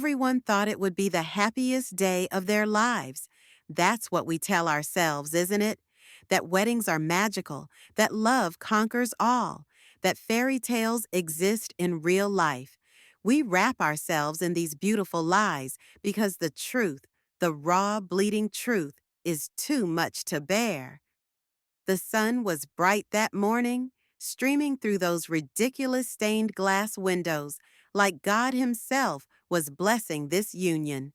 Everyone thought it would be the happiest day of their lives. That's what we tell ourselves, isn't it? That weddings are magical, that love conquers all, that fairy tales exist in real life. We wrap ourselves in these beautiful lies because the truth, the raw, bleeding truth, is too much to bear. The sun was bright that morning, streaming through those ridiculous stained glass windows, like God Himself was blessing this union.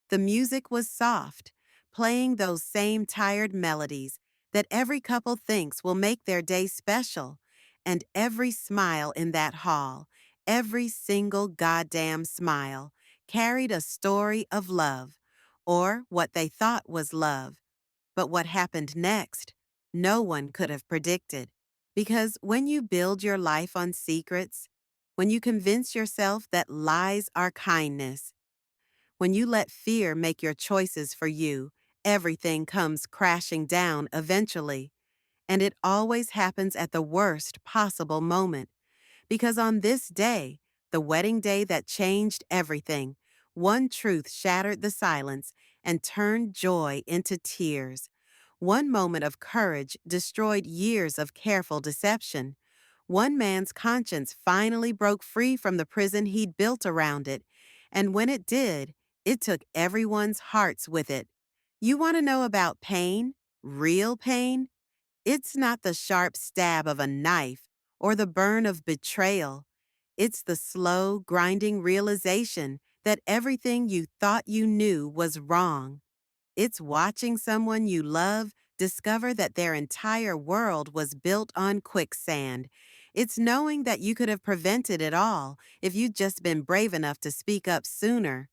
The music was soft, playing those same tired melodies that every couple thinks will make their day special, and every smile in that hall, every single goddamn smile, carried a story of love, or what they thought was love. But what happened next, no one could have predicted. Because when you build your life on secrets, when you convince yourself that lies are kindness, when you let fear make your choices for you, everything comes crashing down eventually. And it always happens at the worst possible moment. Because on this day, the wedding day that changed everything, one truth shattered the silence and turned joy into tears. One moment of courage destroyed years of careful deception. One man's conscience finally broke free from the prison he'd built around it, and when it did, it took everyone's hearts with it. You want to know about pain? Real pain? It's not the sharp stab of a knife or the burn of betrayal. It's the slow, grinding realization that everything you thought you knew was wrong. It's watching someone you love discover that their entire world was built on quicksand. It's knowing that you could have prevented it all if you'd just been brave enough to speak up sooner.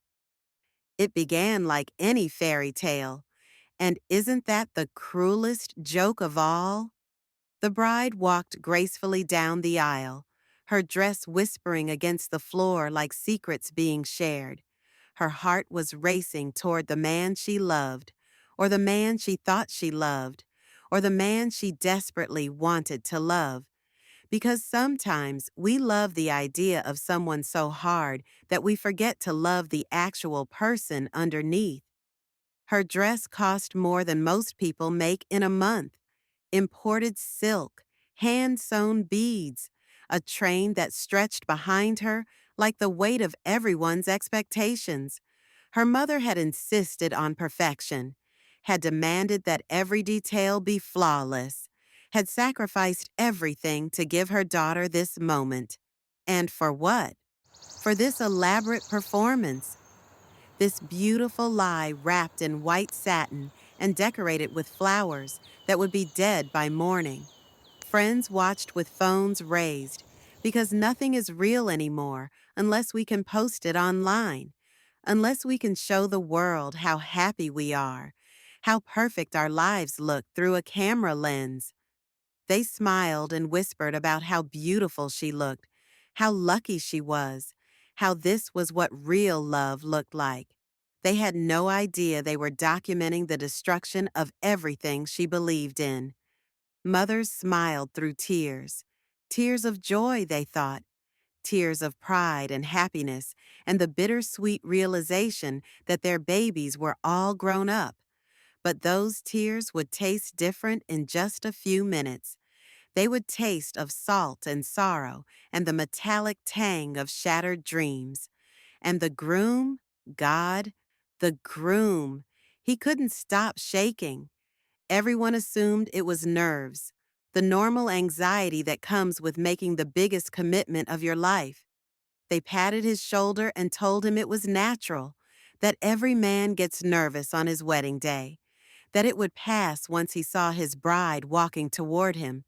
It began like any fairy tale. And isn't that the cruelest joke of all? The bride walked gracefully down the aisle, her dress whispering against the floor like secrets being shared. Her heart was racing toward the man she loved, or the man she thought she loved, or the man she desperately wanted to love. Because sometimes we love the idea of someone so hard that we forget to love the actual person underneath. Her dress cost more than most people make in a month. Imported silk, hand-sewn beads, a train that stretched behind her like the weight of everyone's expectations. Her mother had insisted on perfection, had demanded that every detail be flawless, had sacrificed everything to give her daughter this moment. And for what? For this elaborate performance, this beautiful lie wrapped in white satin and decorated with flowers that would be dead by morning. Friends watched with phones raised because nothing is real anymore unless we can post it online, unless we can show the world how happy we are, how perfect our lives look through a camera lens. They smiled and whispered about how beautiful she looked, how lucky she was, how this was what real love looked like. They had no idea they were documenting the destruction of everything she believed in. Mothers smiled through tears. Tears of joy, they thought. Tears of pride and happiness, and the bittersweet realization that their babies were all grown up. But those tears would taste different in just a few minutes. They would taste of salt and sorrow and the metallic tang of shattered dreams. And the groom, God, the groom, he couldn't stop shaking. Everyone assumed it was nerves, the normal anxiety that comes with making the biggest commitment of your life. They patted his shoulder and told him it was natural, that every man gets nervous on his wedding day, that it would pass once he saw his bride walking toward him.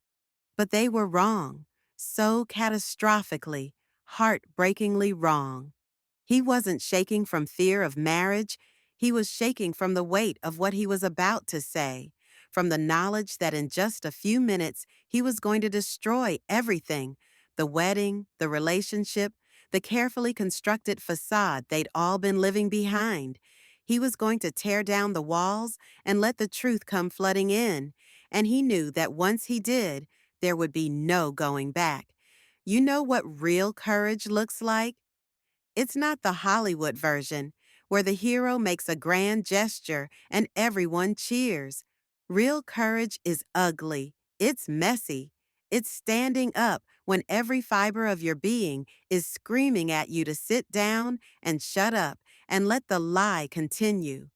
But they were wrong, so catastrophically, heartbreakingly wrong. He wasn't shaking from fear of marriage. He was shaking from the weight of what he was about to say, from the knowledge that in just a few minutes he was going to destroy everything, the wedding, the relationship, the carefully constructed facade they'd all been living behind. He was going to tear down the walls and let the truth come flooding in, and he knew that once he did, there would be no going back. You know what real courage looks like? It's not the Hollywood version, where the hero makes a grand gesture and everyone cheers. Real courage is ugly. It's messy. It's standing up when every fiber of your being is screaming at you to sit down and shut up and let the lie continue.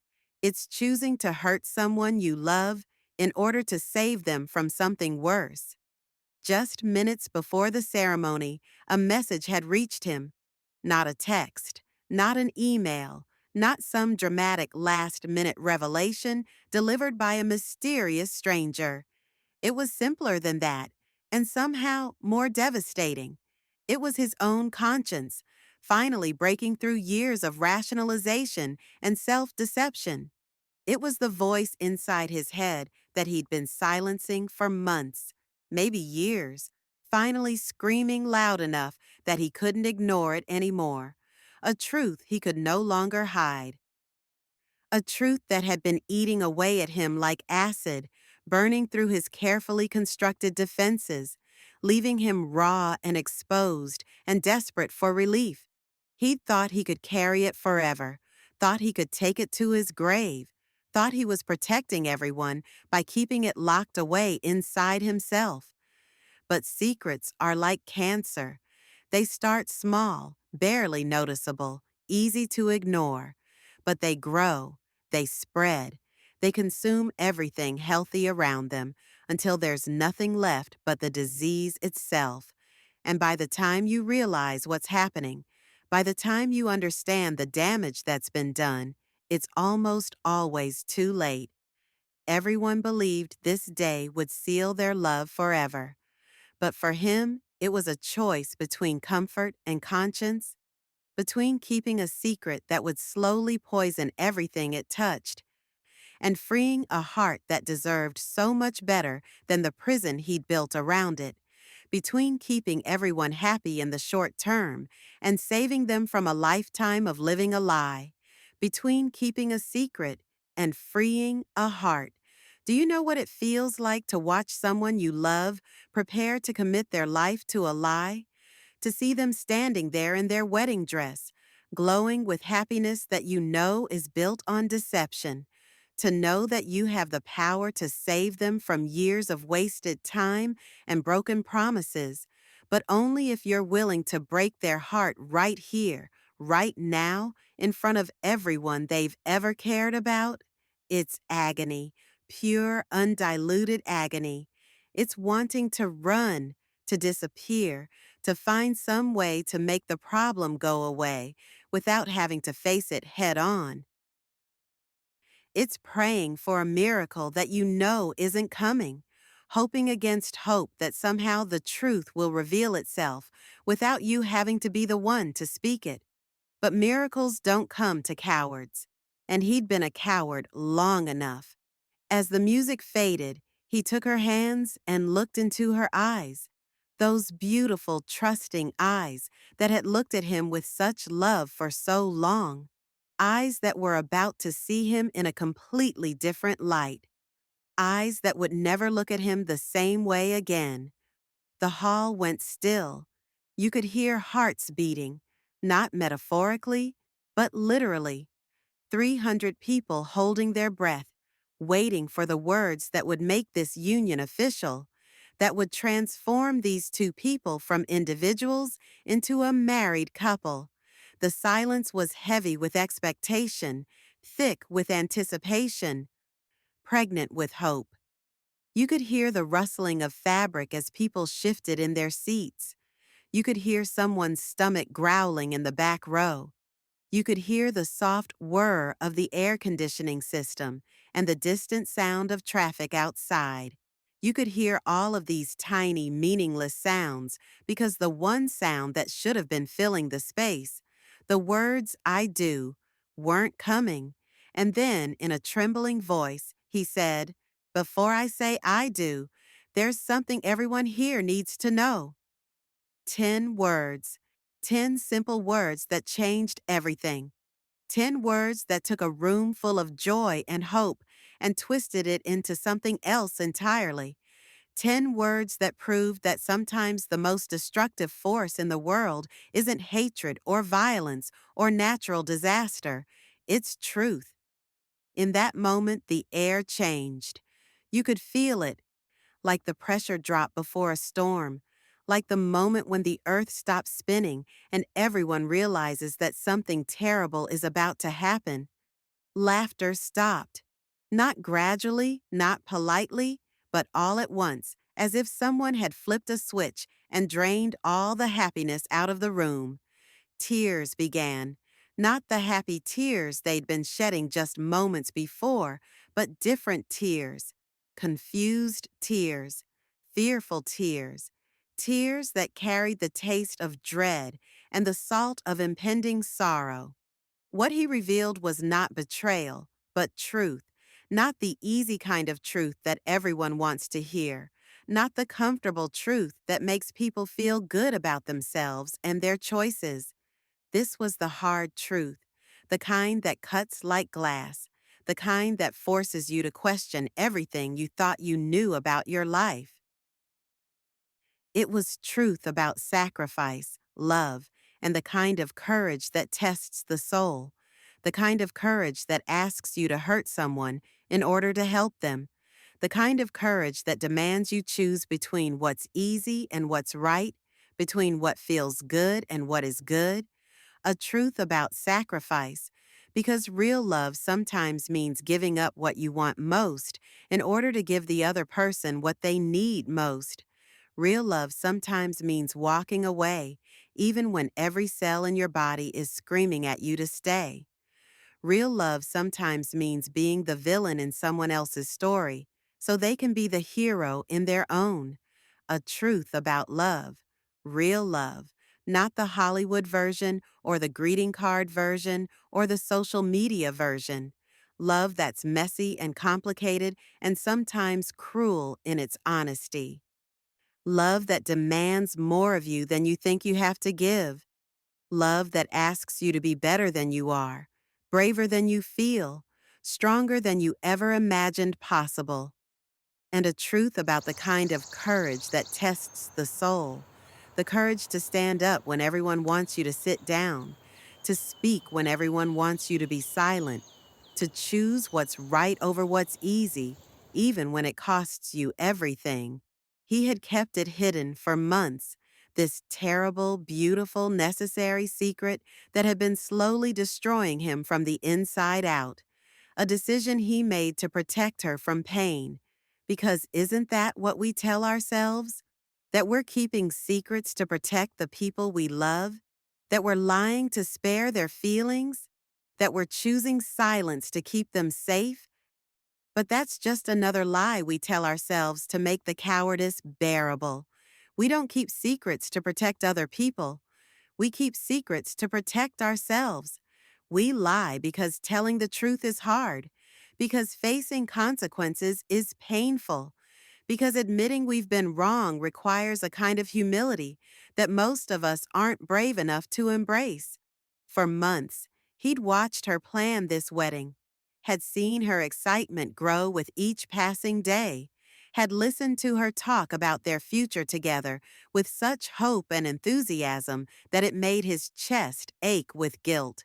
It's choosing to hurt someone you love in order to save them from something worse. Just minutes before the ceremony, a message had reached him. Not a text, not an email, not some dramatic last-minute revelation delivered by a mysterious stranger. It was simpler than that, and somehow more devastating. It was his own conscience, finally breaking through years of rationalization and self-deception. It was the voice inside his head that he'd been silencing for months, maybe years, finally screaming loud enough that he couldn't ignore it anymore. A truth he could no longer hide. A truth that had been eating away at him like acid, burning through his carefully constructed defenses, leaving him raw and exposed and desperate for relief. He'd thought he could carry it forever, thought he could take it to his grave, thought he was protecting everyone by keeping it locked away inside himself. But secrets are like cancer. They start small, barely noticeable, easy to ignore. But they grow, they spread, they consume everything healthy around them until there's nothing left but the disease itself. And by the time you realize what's happening, by the time you understand the damage that's been done, it's almost always too late. Everyone believed this day would seal their love forever. But for him, it was a choice between comfort and conscience, between keeping a secret that would slowly poison everything it touched, and freeing a heart that deserved so much better than the prison he'd built around it, between keeping everyone happy in the short term and saving them from a lifetime of living a lie, between keeping a secret and freeing a heart. Do you know what it feels like to watch someone you love prepare to commit their life to a lie? To see them standing there in their wedding dress, glowing with happiness that you know is built on deception, to know that you have the power to save them from years of wasted time and broken promises, but only if you're willing to break their heart right here, right now, in front of everyone they've ever cared about. It's agony, pure, undiluted agony. It's wanting to run, to disappear, to find some way to make the problem go away without having to face it head on. It's praying for a miracle that you know isn't coming, hoping against hope that somehow the truth will reveal itself without you having to be the one to speak it. But miracles don't come to cowards, and he'd been a coward long enough. As the music faded, he took her hands and looked into her eyes. Those beautiful, trusting eyes that had looked at him with such love for so long. Eyes that were about to see him in a completely different light. Eyes that would never look at him the same way again. The hall went still. You could hear hearts beating, not metaphorically, but literally. 300 people holding their breath, waiting for the words that would make this union official, that would transform these two people from individuals into a married couple. The silence was heavy with expectation, thick with anticipation, pregnant with hope. You could hear the rustling of fabric as people shifted in their seats. You could hear someone's stomach growling in the back row. You could hear the soft whir of the air conditioning system and the distant sound of traffic outside. You could hear all of these tiny, meaningless sounds because the one sound that should have been filling the space, the words "I do," weren't coming. And then, in a trembling voice, he said, "Before I say I do, there's something everyone here needs to know." 10 words. 10 simple words that changed everything. 10 words that took a room full of joy and hope and twisted it into something else entirely. 10 words that proved that sometimes the most destructive force in the world isn't hatred or violence or natural disaster. It's truth. In that moment, the air changed. You could feel it, like the pressure drop before a storm, like the moment when the earth stops spinning and everyone realizes that something terrible is about to happen. Laughter stopped. Not gradually, not politely, but all at once, as if someone had flipped a switch and drained all the happiness out of the room. Tears began. Not the happy tears they'd been shedding just moments before, but different tears. Confused tears. Fearful tears. Tears that carried the taste of dread and the salt of impending sorrow. What he revealed was not betrayal, but truth. Not the easy kind of truth that everyone wants to hear. Not the comfortable truth that makes people feel good about themselves and their choices. This was the hard truth, the kind that cuts like glass, the kind that forces you to question everything you thought you knew about your life. It was truth about sacrifice, love, and the kind of courage that tests the soul, the kind of courage that asks you to hurt someone in order to help them, the kind of courage that demands you choose between what's easy and what's right, between what feels good and what is good, a truth about sacrifice, because real love sometimes means giving up what you want most in order to give the other person what they need most. Real love sometimes means walking away, even when every cell in your body is screaming at you to stay. Real love sometimes means being the villain in someone else's story, so they can be the hero in their own. A truth about love. Real love. Not the Hollywood version or the greeting card version or the social media version. Love that's messy and complicated and sometimes cruel in its honesty. Love that demands more of you than you think you have to give. Love that asks you to be better than you are, braver than you feel, stronger than you ever imagined possible. And a truth about the kind of courage that tests the soul, the courage to stand up when everyone wants you to sit down, to speak when everyone wants you to be silent, to choose what's right over what's easy, even when it costs you everything. He had kept it hidden for months, this terrible, beautiful, necessary secret that had been slowly destroying him from the inside out. A decision he made to protect her from pain. Because isn't that what we tell ourselves? That we're keeping secrets to protect the people we love? That we're lying to spare their feelings? That we're choosing silence to keep them safe? But that's just another lie we tell ourselves to make the cowardice bearable. We don't keep secrets to protect other people. We keep secrets to protect ourselves. We lie because telling the truth is hard, because facing consequences is painful, because admitting we've been wrong requires a kind of humility that most of us aren't brave enough to embrace. For months, he'd watched her plan this wedding, had seen her excitement grow with each passing day, had listened to her talk about their future together with such hope and enthusiasm that it made his chest ache with guilt.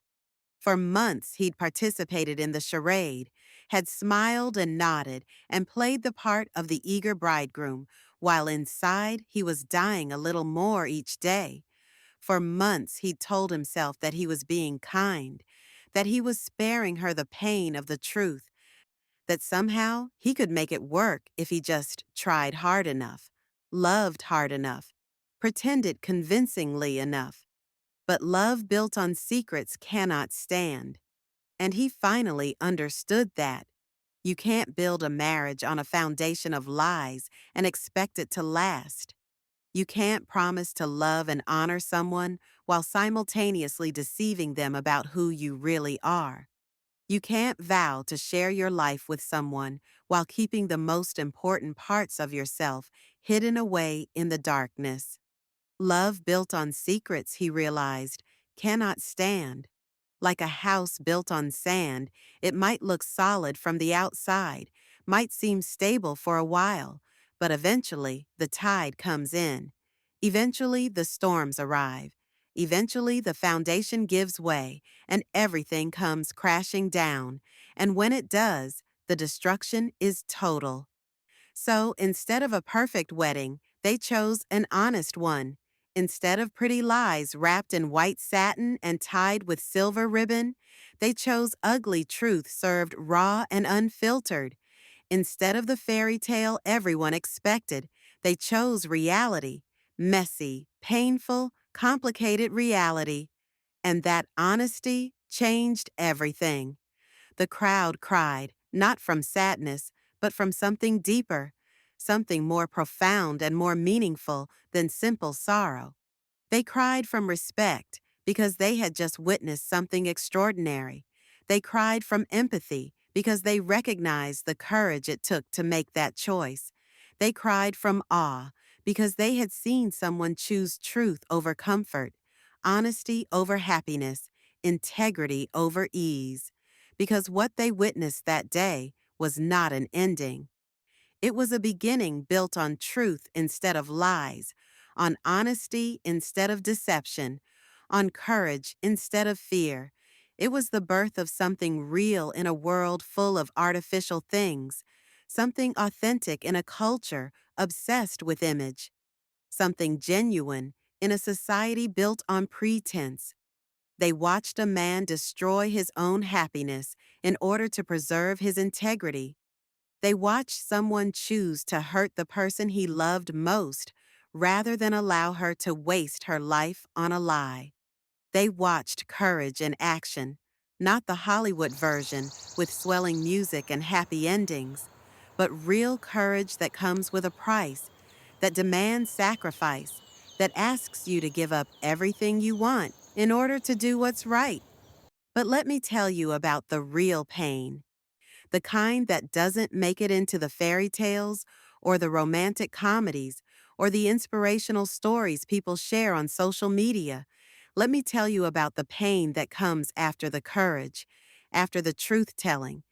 For months, he'd participated in the charade, had smiled and nodded, and played the part of the eager bridegroom, while inside he was dying a little more each day. For months, he'd told himself that he was being kind, that he was sparing her the pain of the truth, that somehow he could make it work if he just tried hard enough, loved hard enough, pretended convincingly enough. But love built on secrets cannot stand. And he finally understood that. You can't build a marriage on a foundation of lies and expect it to last. You can't promise to love and honor someone while simultaneously deceiving them about who you really are. You can't vow to share your life with someone while keeping the most important parts of yourself hidden away in the darkness. Love built on secrets, he realized, cannot stand. Like a house built on sand, it might look solid from the outside, might seem stable for a while, But eventually, the tide comes in. Eventually, the storms arrive. Eventually, the foundation gives way, and everything comes crashing down. And when it does, the destruction is total. So instead of a perfect wedding, they chose an honest one. Instead of pretty lies wrapped in white satin and tied with silver ribbon, they chose ugly truth served raw and unfiltered. Instead of the fairy tale everyone expected, they chose reality. Messy, painful, complicated reality. And that honesty changed everything. The crowd cried, not from sadness, but from something deeper, something more profound and more meaningful than simple sorrow. They cried from respect because they had just witnessed something extraordinary. They cried from empathy because they recognized the courage it took to make that choice. They cried from awe because they had seen someone choose truth over comfort, honesty over happiness, integrity over ease. Because what they witnessed that day was not an ending. It was a beginning built on truth instead of lies, on honesty instead of deception, on courage instead of fear. It was the birth of something real in a world full of artificial things, something authentic in a culture obsessed with image, something genuine in a society built on pretense. They watched a man destroy his own happiness in order to preserve his integrity. They watched someone choose to hurt the person he loved most rather than allow her to waste her life on a lie. They watched courage in action, not the Hollywood version with swelling music and happy endings, but real courage that comes with a price, that demands sacrifice, that asks you to give up everything you want in order to do what's right. But let me tell you about the real pain, the kind that doesn't make it into the fairy tales or the romantic comedies or the inspirational stories people share on social media. Let me tell you about the pain that comes after the courage, after the truth-telling,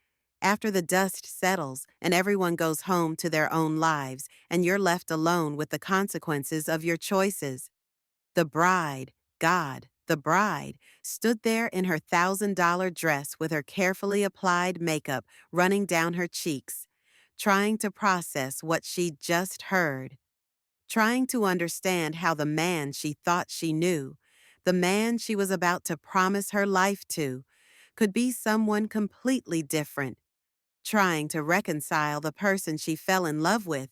after the dust settles and everyone goes home to their own lives and you're left alone with the consequences of your choices. The bride, God, the bride, stood there in her $1,000 dress with her carefully applied makeup running down her cheeks, trying to process what she'd just heard, trying to understand how the man she thought she knew, the man she was about to promise her life to, could be someone completely different, trying to reconcile the person she fell in love with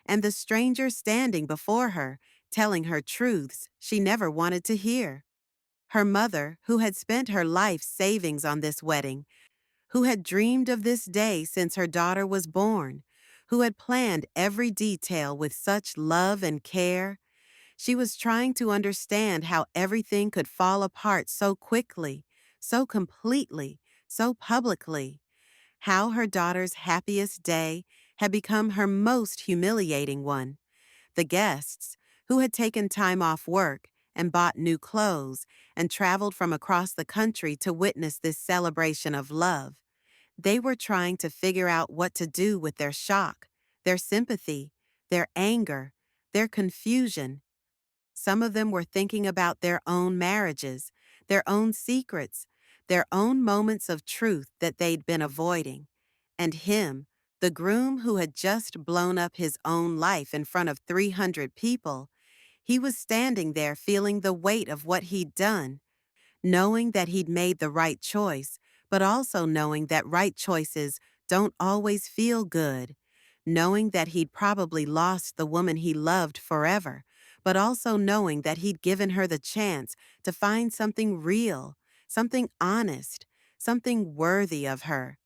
and the stranger standing before her, telling her truths she never wanted to hear. Her mother, who had spent her life savings on this wedding, who had dreamed of this day since her daughter was born, who had planned every detail with such love and care, she was trying to understand how everything could fall apart so quickly, so completely, so publicly, how her daughter's happiest day had become her most humiliating one. The guests, who had taken time off work and bought new clothes and traveled from across the country to witness this celebration of love, they were trying to figure out what to do with their shock, their sympathy, their anger, their confusion. Some of them were thinking about their own marriages, their own secrets, their own moments of truth that they'd been avoiding. And him, the groom who had just blown up his own life in front of 300 people, he was standing there feeling the weight of what he'd done, knowing that he'd made the right choice, but also knowing that right choices don't always feel good, knowing that he'd probably lost the woman he loved forever, but also knowing that he'd given her the chance to find something real, something honest, something worthy of her.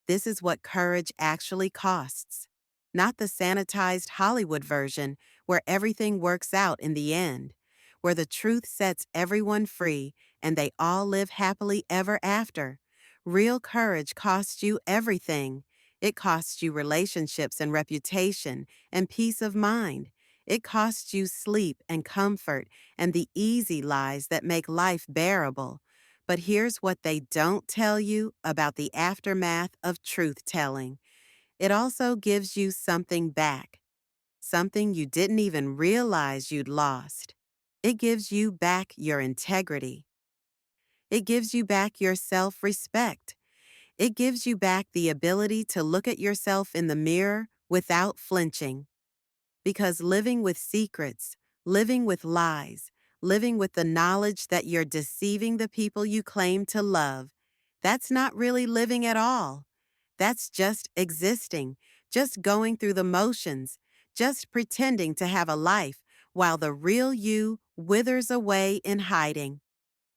This is what courage actually costs. Not the sanitized Hollywood version where everything works out in the end, where the truth sets everyone free and they all live happily ever after. Real courage costs you everything. It costs you relationships and reputation and peace of mind. It costs you sleep and comfort and the easy lies that make life bearable. But here's what they don't tell you about the aftermath of truth-telling. It also gives you something back. something you didn't even realize you'd lost. It gives you back your integrity. It gives you back your self-respect. It gives you back the ability to look at yourself in the mirror without flinching. Because living with secrets, living with lies, living with the knowledge that you're deceiving the people you claim to love, that's not really living at all. That's just existing, just going through the motions, just pretending to have a life while the real you withers away in hiding.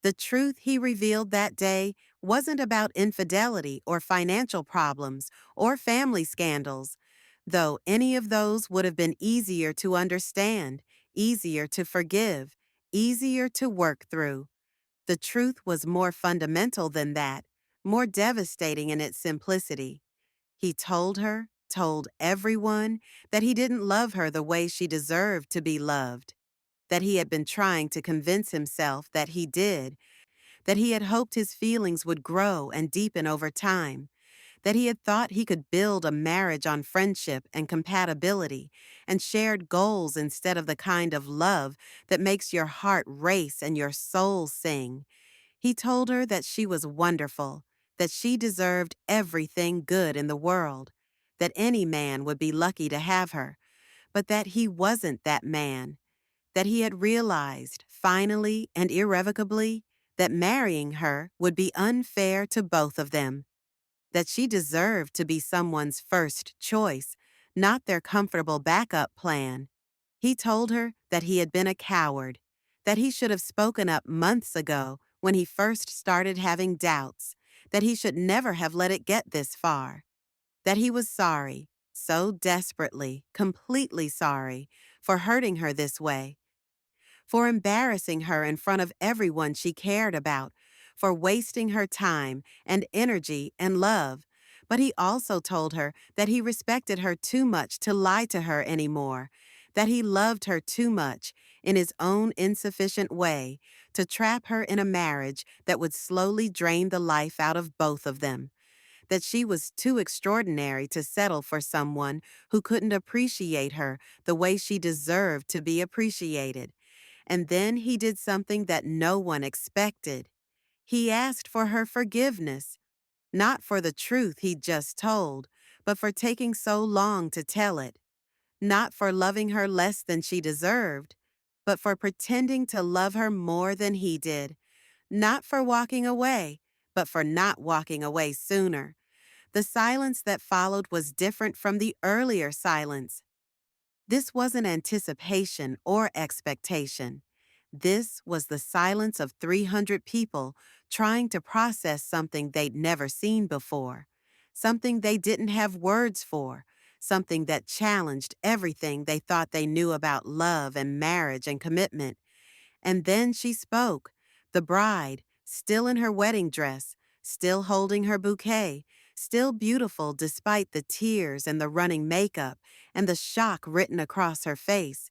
The truth he revealed that day wasn't about infidelity or financial problems or family scandals, though any of those would have been easier to understand, easier to forgive, easier to work through. The truth was more fundamental than that, more devastating in its simplicity. He told her, told everyone, that he didn't love her the way she deserved to be loved, that he had been trying to convince himself that he did, that he had hoped his feelings would grow and deepen over time, that he had thought he could build a marriage on friendship and compatibility and shared goals instead of the kind of love that makes your heart race and your soul sing. He told her that she was wonderful, that she deserved everything good in the world, that any man would be lucky to have her, but that he wasn't that man, that he had realized, finally and irrevocably, that marrying her would be unfair to both of them, that she deserved to be someone's first choice, not their comfortable backup plan. He told her that he had been a coward, that he should have spoken up months ago when he first started having doubts, that he should never have let it get this far, that he was sorry, so desperately, completely sorry, for hurting her this way, for embarrassing her in front of everyone she cared about, for wasting her time and energy and love. But he also told her that he respected her too much to lie to her anymore, that he loved her too much, in his own insufficient way, to trap her in a marriage that would slowly drain the life out of both of them, that she was too extraordinary to settle for someone who couldn't appreciate her the way she deserved to be appreciated. And then he did something that no one expected. He asked for her forgiveness, not for the truth he'd just told, but for taking so long to tell it, not for loving her less than she deserved, but for pretending to love her more than he did, not for walking away, but for not walking away sooner. The silence that followed was different from the earlier silence. This wasn't anticipation or expectation. This was the silence of 300 people trying to process something they'd never seen before, something they didn't have words for, something that challenged everything they thought they knew about love and marriage and commitment. And then she spoke, the bride, still in her wedding dress, still holding her bouquet, still beautiful despite the tears and the running makeup and the shock written across her face.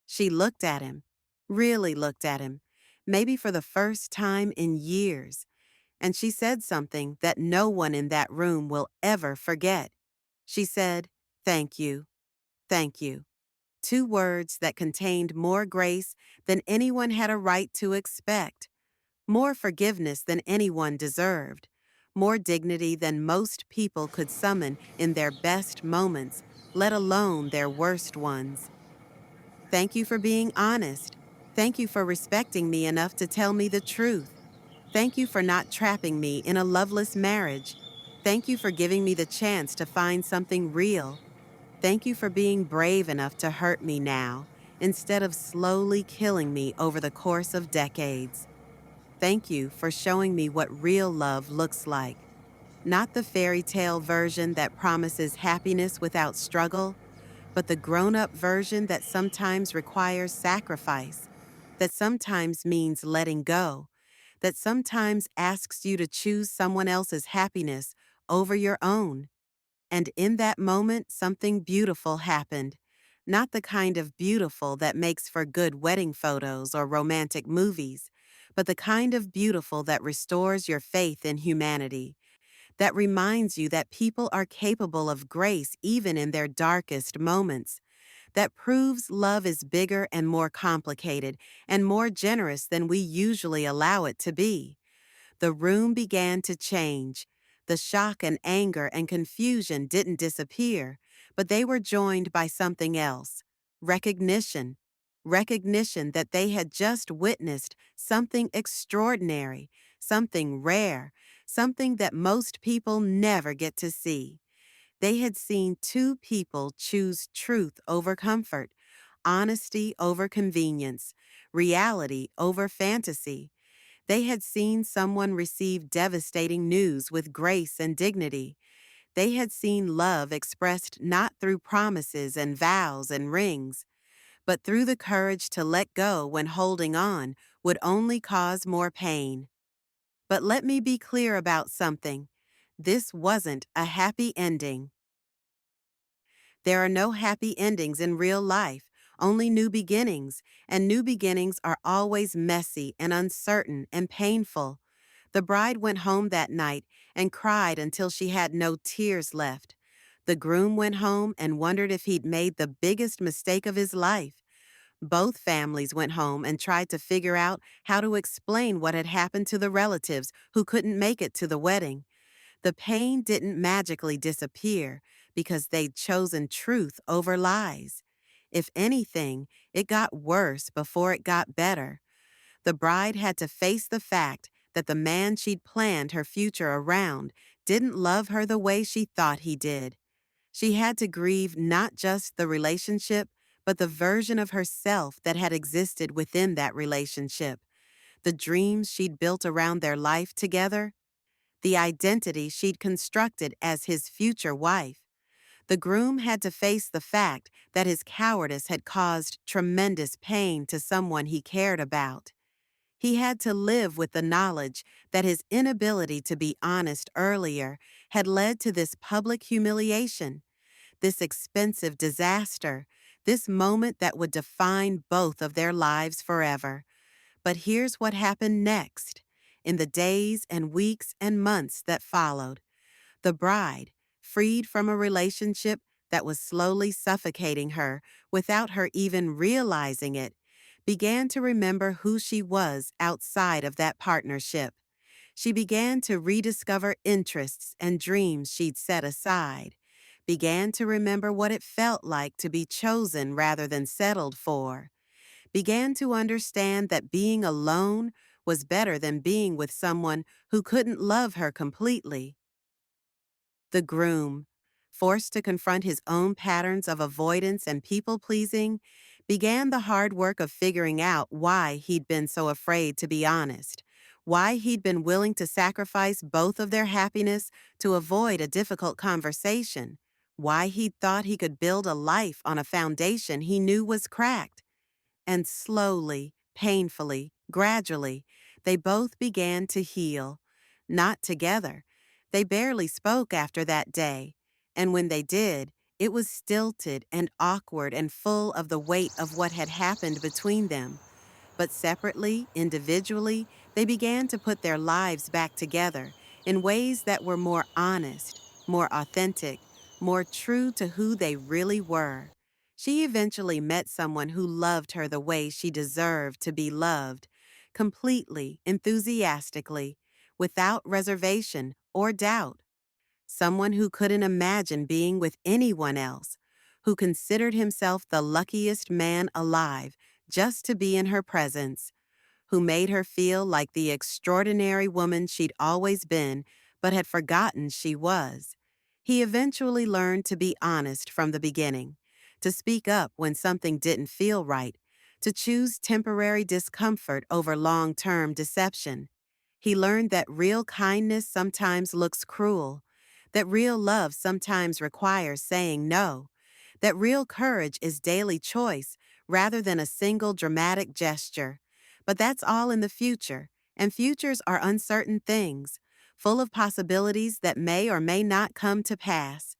She looked at him, really looked at him, maybe for the first time in years, and she said something that no one in that room will ever forget. She said, "Thank you, thank you." Two words that contained more grace than anyone had a right to expect, more forgiveness than anyone deserved, more dignity than most people could summon in their best moments, let alone their worst ones. Thank you for being honest. Thank you for respecting me enough to tell me the truth. Thank you for not trapping me in a loveless marriage. Thank you for giving me the chance to find something real. Thank you for being brave enough to hurt me now, instead of slowly killing me over the course of decades. Thank you for showing me what real love looks like. Not the fairy tale version that promises happiness without struggle, but the grown-up version that sometimes requires sacrifice, that sometimes means letting go, that sometimes asks you to choose someone else's happiness over your own. And in that moment, something beautiful happened. Not the kind of beautiful that makes for good wedding photos or romantic movies, but the kind of beautiful that restores your faith in humanity, that reminds you that people are capable of grace even in their darkest moments, that proves love is bigger and more complicated and more generous than we usually allow it to be. The room began to change. The shock and anger and confusion didn't disappear, but they were joined by something else: recognition. Recognition that they had just witnessed something extraordinary, something rare, something that most people never get to see. They had seen two people choose truth over comfort, honesty over convenience, reality over fantasy. They had seen someone receive devastating news with grace and dignity. They had seen love expressed not through promises and vows and rings, but through the courage to let go when holding on would only cause more pain. But let me be clear about something. This wasn't a happy ending. There are no happy endings in real life, only new beginnings, and new beginnings are always messy and uncertain and painful. The bride went home that night and cried until she had no tears left. The groom went home and wondered if he'd made the biggest mistake of his life. Both families went home and tried to figure out how to explain what had happened to the relatives who couldn't make it to the wedding. The pain didn't magically disappear because they'd chosen truth over lies. If anything, it got worse before it got better. The bride had to face the fact that the man she'd planned her future around didn't love her the way she thought he did. She had to grieve not just the relationship, but the version of herself that had existed within that relationship, the dreams she'd built around their life together, the identity she'd constructed as his future wife. The groom had to face the fact that his cowardice had caused tremendous pain to someone he cared about. He had to live with the knowledge that his inability to be honest earlier had led to this public humiliation, this expensive disaster, this moment that would define both of their lives forever. But here's what happened next. In the days and weeks and months that followed, the bride, freed from a relationship that was slowly suffocating her without her even realizing it, began to remember who she was outside of that partnership. She began to rediscover interests and dreams she'd set aside, began to remember what it felt like to be chosen rather than settled for, began to understand that being alone was better than being with someone who couldn't love her completely. The groom, forced to confront his own patterns of avoidance and people-pleasing, began the hard work of figuring out why he'd been so afraid to be honest, why he'd been willing to sacrifice both of their happiness to avoid a difficult conversation, why he'd thought he could build a life on a foundation he knew was cracked. And slowly, painfully, gradually, they both began to heal. Not together. They barely spoke after that day, and when they did, it was stilted and awkward and full of the weight of what had happened between them. But separately, individually, they began to put their lives back together in ways that were more honest, more authentic, more true to who they really were. She eventually met someone who loved her the way she deserved to be loved, completely, enthusiastically, without reservation or doubt. Someone who couldn't imagine being with anyone else, who considered himself the luckiest man alive just to be in her presence, who made her feel like the extraordinary woman she'd always been but had forgotten she was. He eventually learned to be honest from the beginning, to speak up when something didn't feel right, to choose temporary discomfort over long-term deception. He learned that real kindness sometimes looks cruel, that real love sometimes requires saying no, that real courage is daily choice rather than a single dramatic gesture. But that's all in the future, and futures are uncertain things, full of possibilities that may or may not come to pass.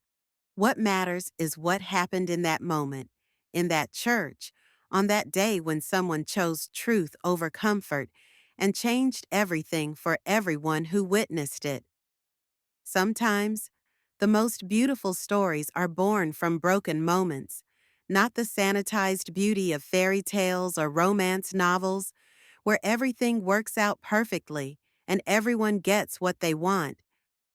What matters is what happened in that moment, in that church, on that day when someone chose truth over comfort and changed everything for everyone who witnessed it. Sometimes, the most beautiful stories are born from broken moments, not the sanitized beauty of fairy tales or romance novels, where everything works out perfectly and everyone gets what they want,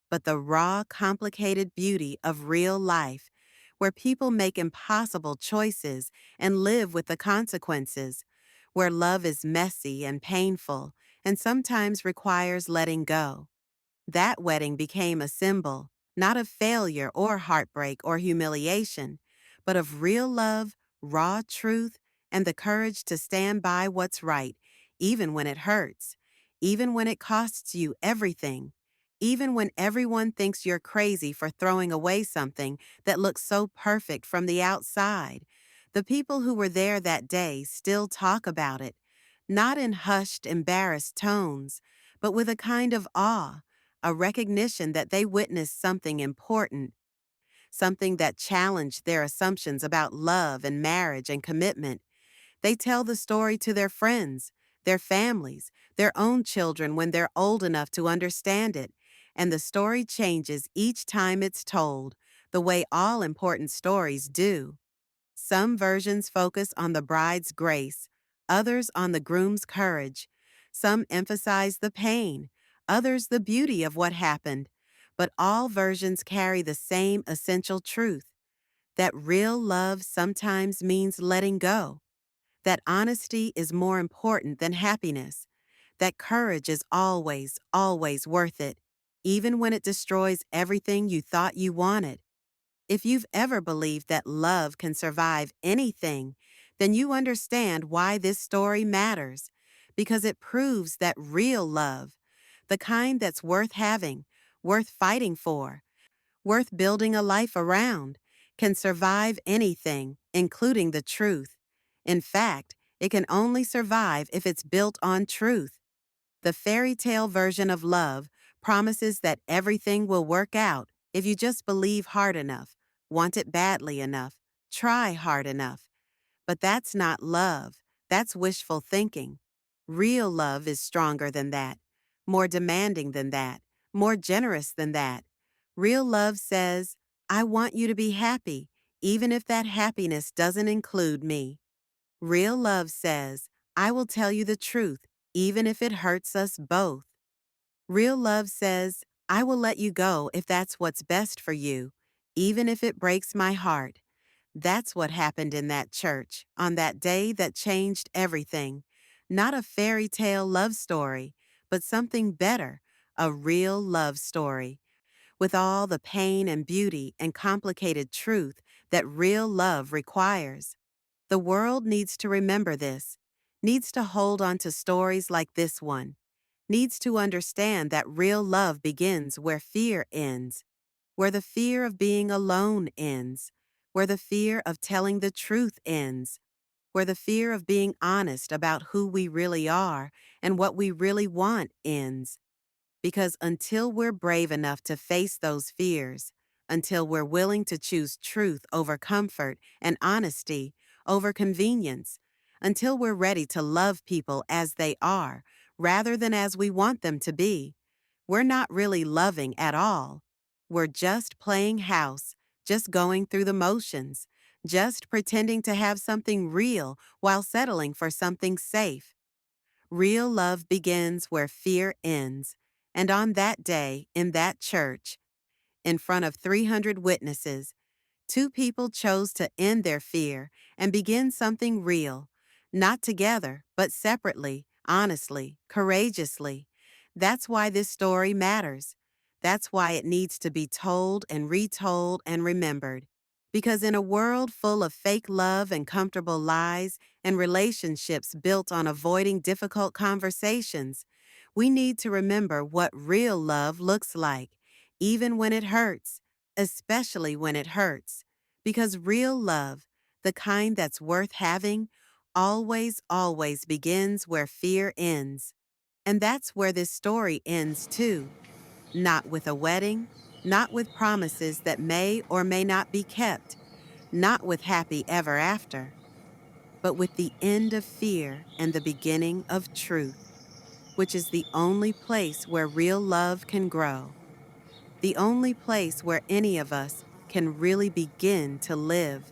but the raw, complicated beauty of real life, where people make impossible choices and live with the consequences, where love is messy and painful and sometimes requires letting go. That wedding became a symbol, not of failure or heartbreak or humiliation, but of real love, raw truth, and the courage to stand by what's right, even when it hurts, even when it costs you everything, even when everyone thinks you're crazy for throwing away something that looks so perfect from the outside. The people who were there that day still talk about it, not in hushed, embarrassed tones, but with a kind of awe, a recognition that they witnessed something important, something that challenged their assumptions about love and marriage and commitment. They tell the story to their friends, their families, their own children when they're old enough to understand it, and the story changes each time it's told, the way all important stories do. Some versions focus on the bride's grace, others on the groom's courage. Some emphasize the pain, others the beauty of what happened. But all versions carry the same essential truth, that real love sometimes means letting go, that honesty is more important than happiness, that courage is always, always worth it, even when it destroys everything you thought you wanted. If you've ever believed that love can survive anything, then you understand why this story matters, because it proves that real love, the kind that's worth having, worth fighting for, worth building a life around, can survive anything, including the truth. In fact, it can only survive if it's built on truth. The fairy tale version of love promises that everything will work out if you just believe hard enough, want it badly enough, try hard enough. But that's not love. That's wishful thinking. Real love is stronger than that, more demanding than that, more generous than that. Real love says, I want you to be happy, even if that happiness doesn't include me. Real love says, I will tell you the truth, even if it hurts us both. Real love says, I will let you go if that's what's best for you, even if it breaks my heart. That's what happened in that church on that day that changed everything. Not a fairy tale love story, but something better, a real love story, with all the pain and beauty and complicated truth that real love requires. The world needs to remember this, needs to hold on to stories like this one, needs to understand that real love begins where fear ends, where the fear of being alone ends, where the fear of telling the truth ends, where the fear of being honest about who we really are and what we really want ends. Because until we're brave enough to face those fears, until we're willing to choose truth over comfort and honesty over convenience, until we're ready to love people as they are rather than as we want them to be, we're not really loving at all. We're just playing house, just going through the motions, just pretending to have something real while settling for something safe. Real love begins where fear ends, and on that day, in that church, in front of 300 witnesses, two people chose to end their fear and begin something real, not together, but separately, honestly, courageously. That's why this story matters. That's why it needs to be told and retold and remembered. Because in a world full of fake love and comfortable lies and relationships built on avoiding difficult conversations, we need to remember what real love looks like, even when it hurts, especially when it hurts. Because real love, the kind that's worth having, always, always begins where fear ends. And that's where this story ends too. Not with a wedding, not with promises that may or may not be kept, not with happy ever after, but with the end of fear and the beginning of truth, which is the only place where real love can grow, the only place where any of us can really begin to live.